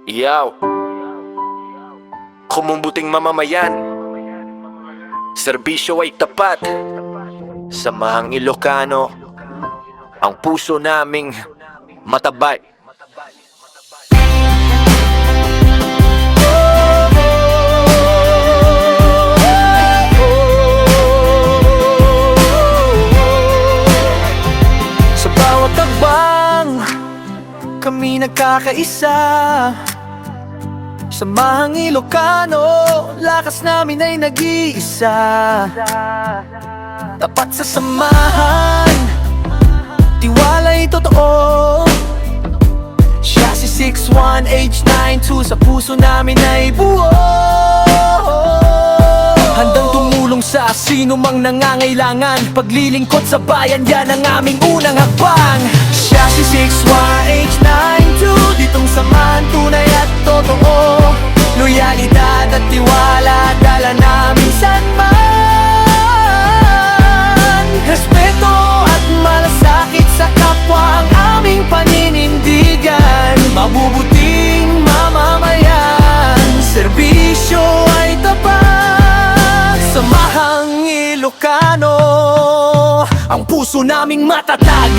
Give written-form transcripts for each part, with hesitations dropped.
Yaw, kumumbuting mamamayan, serbisyo ay tapat. Samahang Ilocano, ang puso naming matabay. Sa bawat tagbang, kami nagkakaisa. Samahang Ilocano, lakas namin ay nag-iisa. Tapat sa samahan, tiwala'y totoo. Siya si 61H92, sa puso namin ay buo. Handang tumulong sa sino mang nangangailangan. Paglilingkod sa bayan, yan ang aming unang hakbang. Siya si 61H92, ditong samahan tunay at totoo. Loyalidad at tiwala, dala namin saan man. Respeto at malasakit sa kapwa ang aming paninindigan. Mabubuting mamamayan, serbisyo ay tapat. Samahang Ilocano, ang puso naming matatag.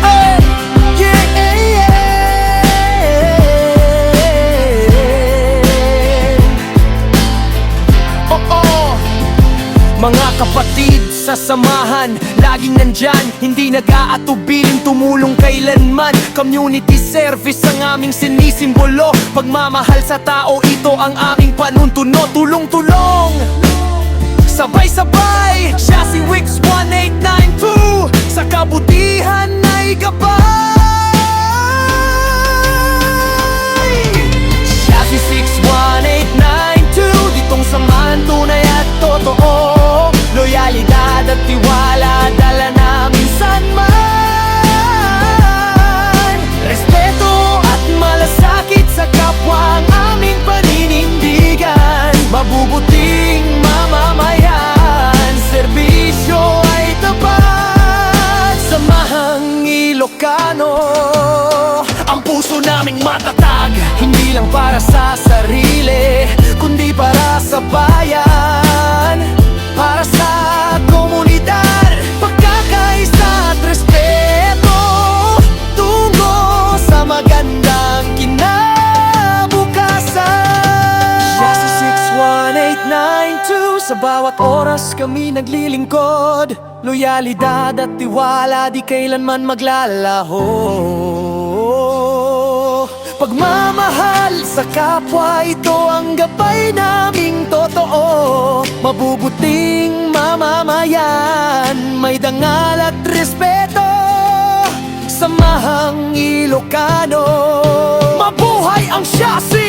Hey! Yeah, yeah, yeah. Mga kapatid sa samahan, laging nandyan, hindi nag-aatubiling tumulong kailanman. Community service ang aming sinisimbolo. Pagmamahal sa tao, ito ang aming panuntuno. Tulong-tulong, sabay-sabay, siya si Wix 1892, sa kabutihan ay gabay. Siya si 61892, ditong samahan tunay at totoo. Loyalidad at tiwala, dala namin saan man. Respeto at malasakit sa kapwa ang aming paninindigan. Mabubuting mamamayan, serbisyo ay tapat. Samahang Ilocano, ang puso naming matatag. Hindi lang para sa sarili, kundi para sa bayan. Para sa komunidad, pagkakaisa at respeto, tungo sa magandang kinabukasan. Siya si 61892, sa bawat oras kami naglilingkod. Loyalidad at tiwala, di kailanman maglalaho. Pagmamahal sa kapwa, ito ang gabay naming totoo. Mabubuting mamamayan, may dangal at respeto. Samahang Ilocano, mabuhay ang Siya si